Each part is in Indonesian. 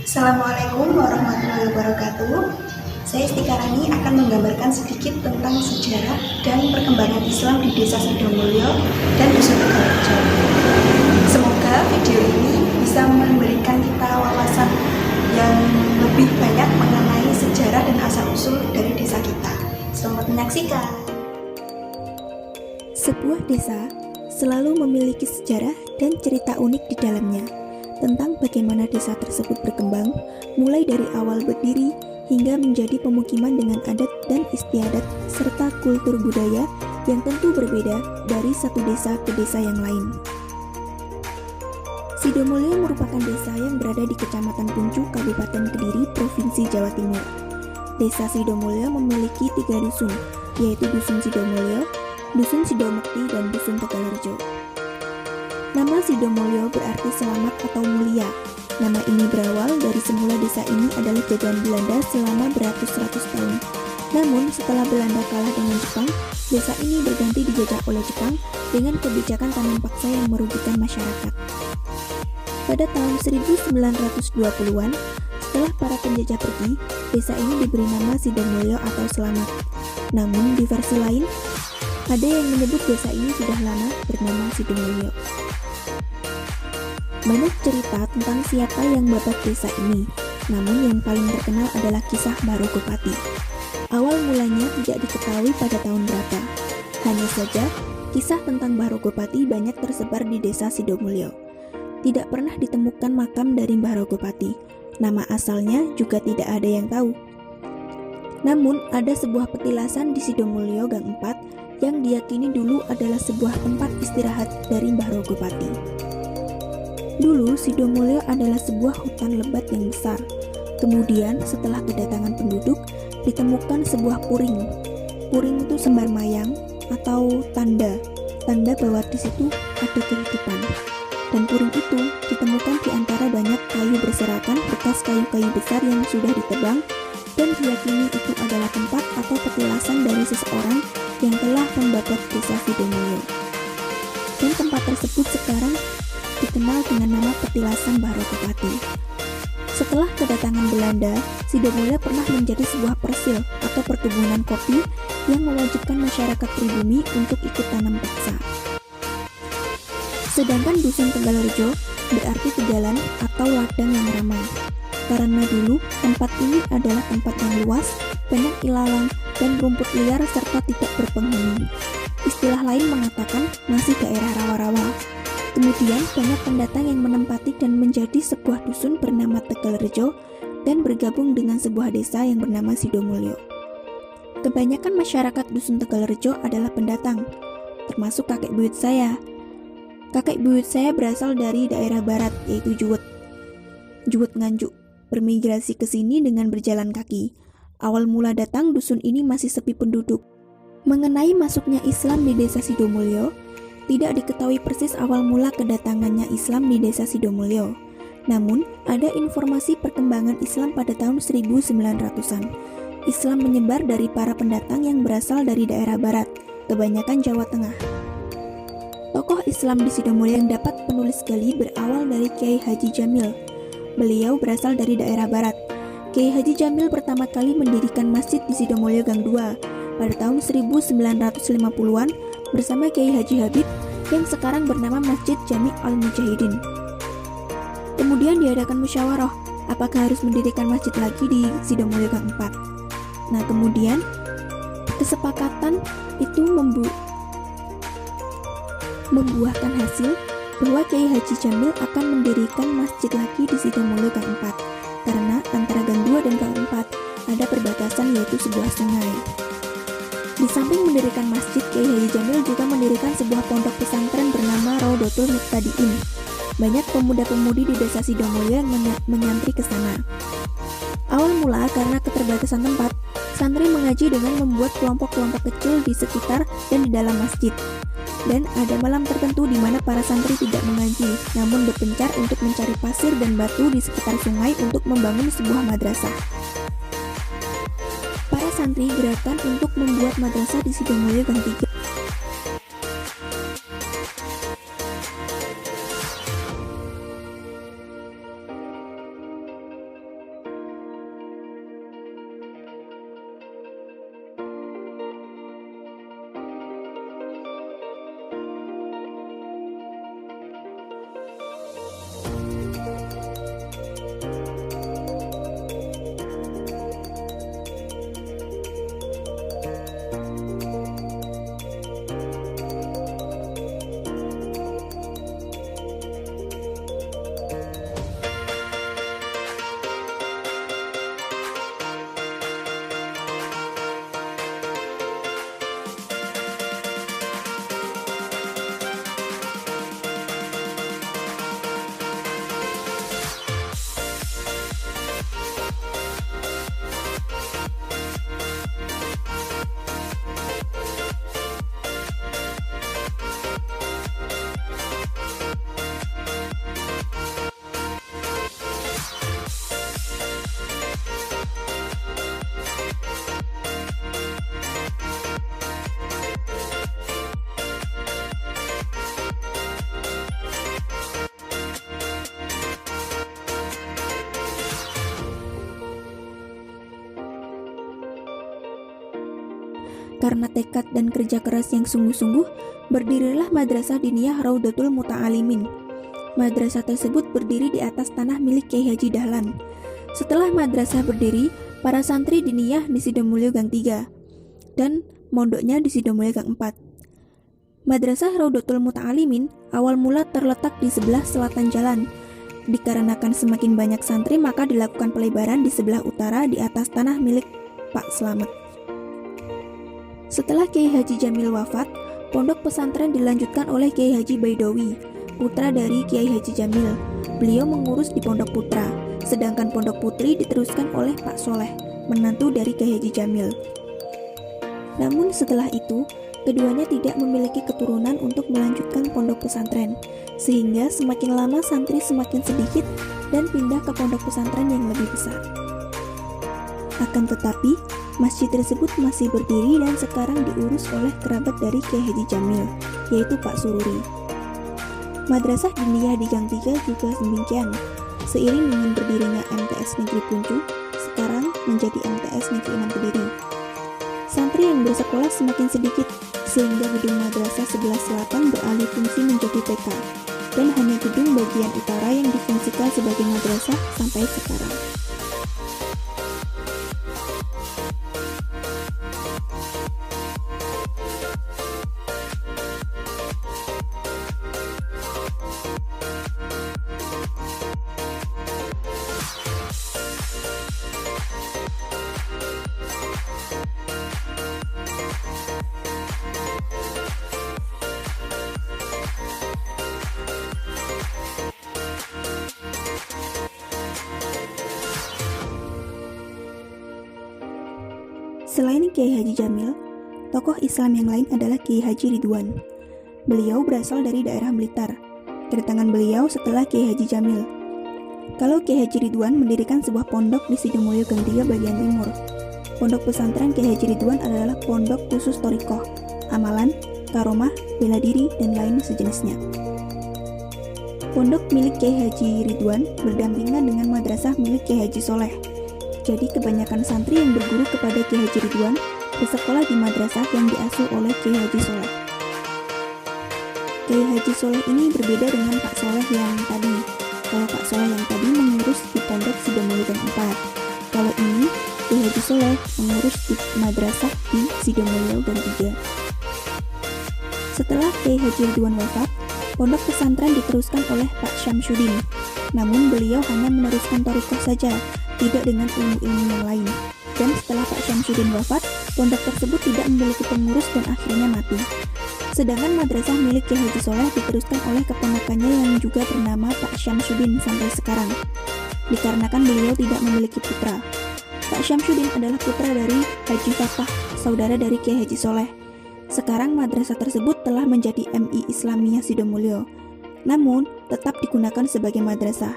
Assalamualaikum warahmatullahi wabarakatuh. Saya Istikarani akan menggambarkan sedikit tentang sejarah dan perkembangan Islam di Desa Sidomulyo dan Dusun Tegalrejo. Semoga video ini bisa memberikan kita wawasan yang lebih banyak mengenai sejarah dan asal-usul dari desa kita. Selamat menyaksikan. Sebuah desa selalu memiliki sejarah dan cerita unik di dalamnya tentang bagaimana desa tersebut berkembang, mulai dari awal berdiri hingga menjadi pemukiman dengan adat dan istiadat serta kultur budaya yang tentu berbeda dari satu desa ke desa yang lain. Sidomulyo merupakan desa yang berada di Kecamatan Puncu, Kabupaten Kediri, Provinsi Jawa Timur. Desa Sidomulyo memiliki 3 dusun, yaitu Dusun Sidomulyo, Dusun Sidomukti, dan Dusun Tegalrejo. Nama Sidomulyo berarti selamat atau mulia. Nama ini berawal dari semula desa ini adalah jajahan Belanda selama beratus-ratus tahun. Namun setelah Belanda kalah dengan Jepang, desa ini berganti dijajah oleh Jepang dengan kebijakan tanam paksa yang merugikan masyarakat. Pada tahun 1920-an, setelah para penjajah pergi, desa ini diberi nama Sidomulyo atau Selamat. Namun di versi lain, ada yang menyebut desa ini sudah lama bernama Sidomulyo. Banyak cerita tentang siapa yang babat desa ini, namun yang paling terkenal adalah kisah Barogopati. Awal mulanya tidak diketahui pada tahun berapa. Hanya saja, kisah tentang Barogopati banyak tersebar di desa Sidomulyo. Tidak pernah ditemukan makam dari Barogopati. Nama asalnya juga tidak ada yang tahu. Namun, ada sebuah petilasan di Sidomulyo Gang 4 yang diyakini dulu adalah sebuah tempat istirahat dari Barogopati. Dulu, Sidomulyo adalah sebuah hutan lebat yang besar. Kemudian, setelah kedatangan penduduk, ditemukan sebuah puring. Puring itu sembar mayang atau tanda bahwa di situ ada kehidupan. Dan puring itu ditemukan di antara banyak kayu berserakan bekas kayu-kayu besar yang sudah ditebang, dan diyakini itu adalah tempat atau petilasan dari seseorang yang telah membabat desa Sidomulyo. Dan tempat tersebut sekarang dikenal dengan nama Petilasan Barogopati. Setelah kedatangan Belanda, Sidomulyo pernah menjadi sebuah persil atau perkebunan kopi yang mewajibkan masyarakat pribumi untuk ikut tanam paksa. Sedangkan Dusun Tegalrejo berarti tegalan atau ladang yang ramai. Karena dulu tempat ini adalah tempat yang luas, banyak ilalang dan rumput liar serta tidak berpenghuni. Istilah lain mengatakan masih daerah rawa-rawa. Kemudian banyak pendatang yang menempati dan menjadi sebuah dusun bernama Tegalrejo dan bergabung dengan sebuah desa yang bernama Sidomulyo. Kebanyakan masyarakat Dusun Tegalrejo adalah pendatang, termasuk kakek buyut saya. Kakek buyut saya berasal dari daerah barat, yaitu Juwet Nganjuk, bermigrasi ke sini dengan berjalan kaki. Awal mula datang, dusun ini masih sepi penduduk. Mengenai masuknya Islam di desa Sidomulyo, tidak diketahui persis awal mula kedatangannya Islam di desa Sidomulyo. Namun, ada informasi perkembangan Islam pada tahun 1900-an. Islam menyebar dari para pendatang yang berasal dari daerah barat, kebanyakan Jawa Tengah. Tokoh Islam di Sidomulyo yang dapat penulis gali berawal dari Kiai Haji Jamil. Beliau berasal dari daerah barat. Kiai Haji Jamil pertama kali mendirikan masjid di Sidomulyo Gang 2 pada tahun 1950-an bersama Kiai Haji Habib yang sekarang bernama Masjid Jami' Al-Mujahidin. Kemudian diadakan musyawarah apakah harus mendirikan masjid lagi di Sidomulyo Gang 4. Nah, kemudian kesepakatan itu membuahkan hasil bahwa Kiai Haji Jamil akan mendirikan masjid lagi di Sidomulyo Gang 4 karena antara Gang 2 dan Gang 4 ada perbatasan yaitu sebuah sungai. Di samping mendirikan masjid, Kiai Haji Jamil juga mendirikan sebuah pondok pesantren bernama Raudatul Muqtadiin. Banyak pemuda-pemudi di desa Sidomulyo yang menyantri ke sana. Awal mula karena keterbatasan tempat, santri mengaji dengan membuat kelompok-kelompok kecil di sekitar dan di dalam masjid. Dan ada malam tertentu di mana para santri tidak mengaji, namun berpencar untuk mencari pasir dan batu di sekitar sungai untuk membangun sebuah madrasah. Para santri gerakan untuk membuat madrasah di Sidomulyo Gang 3. Karena tekad dan kerja keras yang sungguh-sungguh, berdirilah Madrasah Diniyah Raudhatul Muta'alimin. Madrasah tersebut berdiri di atas tanah milik Kyai Haji Dahlan. Setelah madrasah berdiri, para santri diniyah di Sidomulyo Gang 3 dan mondoknya di Sidomulyo Gang 4. Madrasah Raudhatul Muta'alimin awal mula terletak di sebelah selatan jalan. Dikarenakan semakin banyak santri, maka dilakukan pelebaran di sebelah utara di atas tanah milik Pak Slamet. Setelah Kyai Haji Jamil wafat, pondok pesantren dilanjutkan oleh Kyai Haji Baidowi, putra dari Kyai Haji Jamil. Beliau mengurus di pondok putra, sedangkan pondok putri diteruskan oleh Pak Soleh, menantu dari Kyai Haji Jamil. Namun setelah itu, keduanya tidak memiliki keturunan untuk melanjutkan pondok pesantren, sehingga semakin lama santri semakin sedikit dan pindah ke pondok pesantren yang lebih besar. Akan tetapi, masjid tersebut masih berdiri dan sekarang diurus oleh kerabat dari Kyai Haji Jamil, yaitu Pak Sururi. Madrasah Diniyah di Gang 3 juga demikian. Seiring dengan berdirinya MTS Negeri Puncu, sekarang menjadi MTS Negeri 6 Kediri. Santri yang bersekolah semakin sedikit, sehingga gedung madrasah sebelah selatan beralih fungsi menjadi TK, dan hanya gedung bagian utara yang difungsikan sebagai madrasah sampai sekarang. Selain Kyai Haji Jamil, tokoh Islam yang lain adalah Kyai Haji Ridwan. Beliau berasal dari daerah Blitar. Kedatangan beliau setelah Kyai Haji Jamil. Kalau Kyai Haji Ridwan mendirikan sebuah pondok di Sidomulyo Gang 3 bagian timur. Pondok pesantren Kyai Haji Ridwan adalah pondok khusus Thoriqoh, amalan, karomah, bela diri, dan lain sejenisnya. Pondok milik Kyai Haji Ridwan berdampingan dengan madrasah milik Kyai Haji Soleh. Jadi kebanyakan santri yang berguru kepada Kyai Haji Ridwan bersekolah di madrasah yang diasuh oleh Kyai Haji Soleh. Kyai Haji Soleh ini berbeda dengan Pak Soleh yang tadi. Kalau Pak Soleh yang tadi mengurus di pondok Sidomulyo Gang 4. Kalau ini, Kyai Haji Soleh mengurus di madrasah di Sidomulyo Gang 3. Setelah Kyai Haji Ridwan wafat, pondok pesantren diteruskan oleh Pak Syamsuddin. Namun beliau hanya meneruskan thoriqoh saja, tidak dengan ilmu-ilmu yang lain. Dan setelah Pak Syamsuddin wafat, pondok tersebut tidak memiliki pengurus dan akhirnya mati. Sedangkan madrasah milik Kyai Haji Soleh diteruskan oleh keponakannya yang juga bernama Pak Syamsuddin sampai sekarang, dikarenakan beliau tidak memiliki putra. Pak Syamsuddin adalah putra dari Haji Fatah, saudara dari Kyai Haji Soleh. Sekarang madrasah tersebut telah menjadi MI Islamiyah Sidomulyo, namun tetap digunakan sebagai madrasah.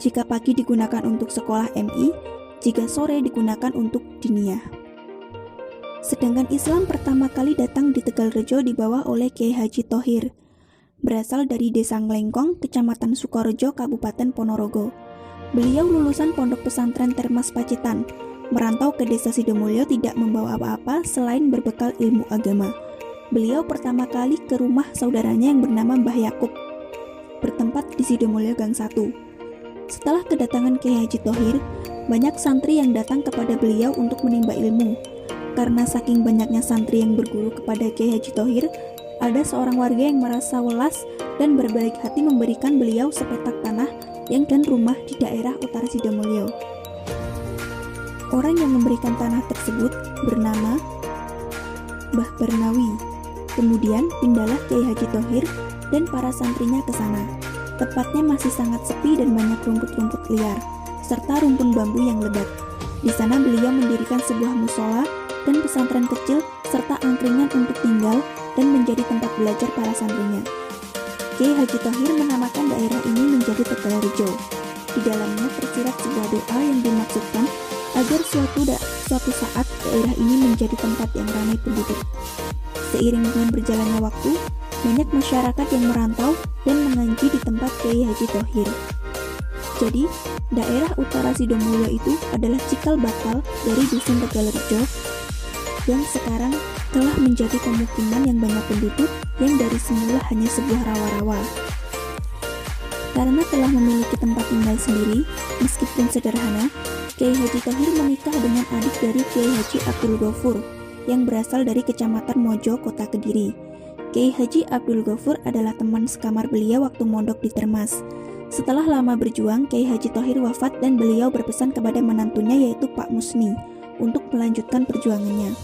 Jika pagi digunakan untuk sekolah MI, jika sore digunakan untuk diniyah. Sedangkan Islam pertama kali datang di Tegalrejo dibawa oleh Kyai Haji Thohir, berasal dari Desa Nglengkong, Kecamatan Sukorejo, Kabupaten Ponorogo. Beliau lulusan Pondok Pesantren Termas Pacitan, merantau ke Desa Sidomulyo tidak membawa apa-apa selain berbekal ilmu agama. Beliau pertama kali ke rumah saudaranya yang bernama Mbah Yakub, bertempat di Sidomulyo Gang 1. Setelah kedatangan Kyai Haji Thohir, banyak santri yang datang kepada beliau untuk menimba ilmu. Karena saking banyaknya santri yang berguru kepada Kyai Haji Thohir, ada seorang warga yang merasa welas dan berbaik hati memberikan beliau sepetak tanah yang dan rumah di daerah utara Sidomulyo. Orang yang memberikan tanah tersebut bernama Mbah Barnawi. Kemudian pindahlah Kyai Haji Thohir dan para santrinya ke sana. Tepatnya masih sangat sepi dan banyak rumput-rumput liar, serta rumpun bambu yang lebat. Di sana beliau mendirikan sebuah musola dan pesantren kecil, serta angkringan untuk tinggal dan menjadi tempat belajar para santrinya. Kyai Haji Thohir menamakan daerah ini menjadi Tegalrejo. Di dalamnya tersirat sebuah doa yang dimaksudkan agar suatu saat daerah ini menjadi tempat yang ramai penduduk. Seiring dengan berjalannya waktu, banyak masyarakat yang merantau dan mengaji di tempat Kyai Haji Thohir. Jadi, daerah utara Sidomulyo itu adalah cikal bakal dari Dusun Tegalrejo yang sekarang telah menjadi pemukiman yang banyak penduduk yang dari semula hanya sebuah rawa-rawa. Karena telah memiliki tempat tinggal sendiri, meskipun sederhana, Kiai Haji Thohir menikah dengan adik dari Kiai Haji Abdul Ghafur yang berasal dari Kecamatan Mojo, Kota Kediri. Kiai Haji Abdul Ghafur adalah teman sekamar beliau waktu mondok di Termas. Setelah lama berjuang, Kiai Haji Thohir wafat dan beliau berpesan kepada menantunya yaitu Pak Musni untuk melanjutkan perjuangannya.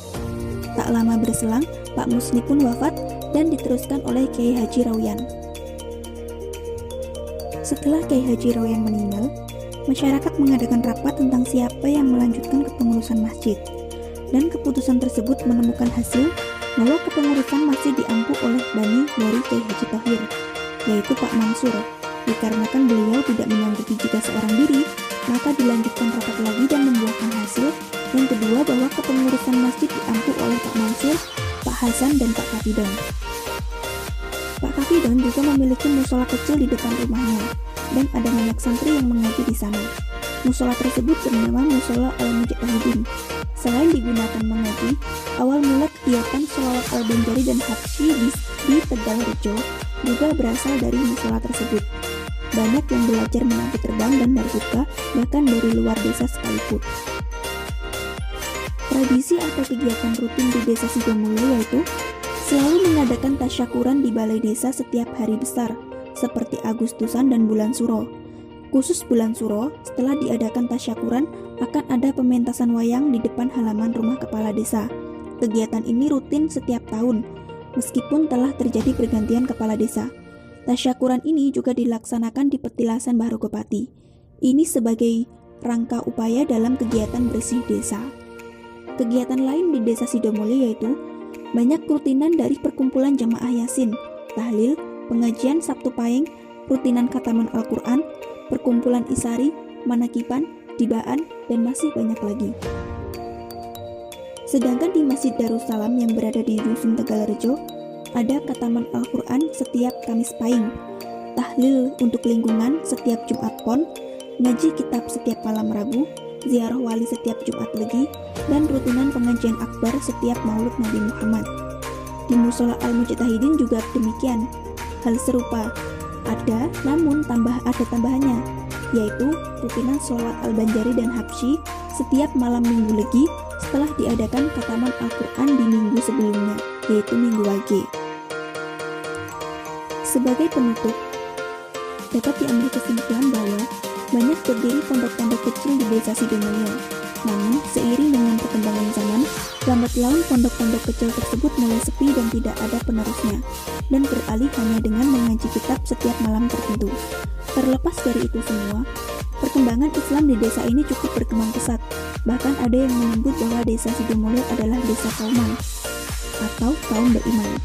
Tak lama berselang, Pak Musni pun wafat dan diteruskan oleh Kiai Haji Rawiyan. Setelah Kiai Haji Rawiyan meninggal, masyarakat mengadakan rapat tentang siapa yang melanjutkan kepengurusan masjid. Dan keputusan tersebut menemukan hasil bahwa kepengurusan masih diampu oleh bani dari Kiai Haji Thohir, yaitu Pak Mansur. Dikarenakan beliau tidak menyanggupi jika seorang diri, maka dilanjutkan rapat lagi dan membuahkan hasil. Yang kedua, bahwa kepengurusan masjid diampu oleh Pak Mansur, Pak Hasan, dan Pak Kapidon. Pak Kapidon juga memiliki musola kecil di depan rumahnya, dan ada banyak santri yang mengaji di sana. Musola tersebut bernama Musola Al-Mujtahidin. Selain digunakan mengaji, awal mula kegiatan sholawat Al-Banjari dan Habsyi di Tegalrejo juga berasal dari musola tersebut. Banyak yang belajar menabuh terbang dan narkoba, bahkan dari luar desa sekalipun. Tradisi atau kegiatan rutin di Desa Sidomulyo yaitu selalu mengadakan tasyakuran di balai desa setiap hari besar, seperti Agustusan dan bulan Suro. Khusus bulan Suro, setelah diadakan tasyakuran, akan ada pementasan wayang di depan halaman rumah kepala desa. Kegiatan ini rutin setiap tahun, meskipun telah terjadi pergantian kepala desa. Tasyakuran ini juga dilaksanakan di Petilasan Barogopati. Ini sebagai rangka upaya dalam kegiatan bersih desa. Kegiatan lain di Desa Sidomulyo yaitu banyak rutinan dari perkumpulan jamaah Yasin, tahlil, pengajian Sabtu Pahing, rutinan khataman Al-Quran, perkumpulan Isari, manakiban, dibaan, dan masih banyak lagi. Sedangkan di Masjid Darussalam yang berada di Dusun Tegalrejo, ada khataman Al-Quran setiap Kamis Pahing, tahlil untuk lingkungan setiap Jumat Pon, ngaji kitab setiap malam Rabu, ziarah wali setiap Jumat Legi, dan rutinan pengajian akbar setiap Maulid Nabi Muhammad. Di Musola Al-Mujtahidin juga demikian. Hal serupa ada, namun ada tambahannya, yaitu rutinan sholawat Al-Banjari dan Habsyi setiap malam Minggu Legi setelah diadakan khataman Al-Quran di minggu sebelumnya, yaitu Minggu Wage. Sebagai penutup, dapat diambil kesimpulan bahwa banyak berdiri pondok-pondok kecil di Desa Sidomulyo. Namun, seiring dengan perkembangan zaman, lambat laun pondok-pondok kecil tersebut mulai sepi dan tidak ada penerusnya, dan beralih hanya dengan mengaji kitab setiap malam tertentu. Terlepas dari itu semua, perkembangan Islam di desa ini cukup berkembang pesat. Bahkan ada yang menyebut bahwa Desa Sidomulyo adalah desa kauman atau kaum beriman.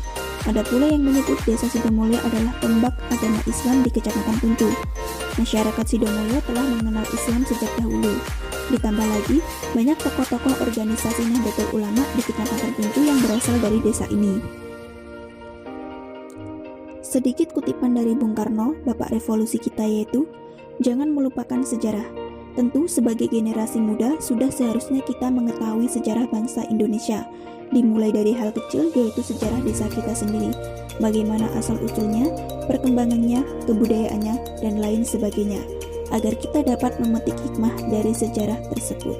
Ada pula yang menyebut Desa Sidomulyo adalah tombak agama Islam di Kecamatan Puncu. Masyarakat Sidomulyo telah mengenal Islam sejak dahulu. Ditambah lagi, banyak tokoh-tokoh organisasi Nahdlatul Ulama di Kecamatan Puncu yang berasal dari desa ini. Sedikit kutipan dari Bung Karno, Bapak Revolusi kita, yaitu, jangan melupakan sejarah. Tentu sebagai generasi muda, sudah seharusnya kita mengetahui sejarah bangsa Indonesia, dimulai dari hal kecil yaitu sejarah desa kita sendiri, bagaimana asal-usulnya, perkembangannya, kebudayaannya, dan lain sebagainya, agar kita dapat memetik hikmah dari sejarah tersebut.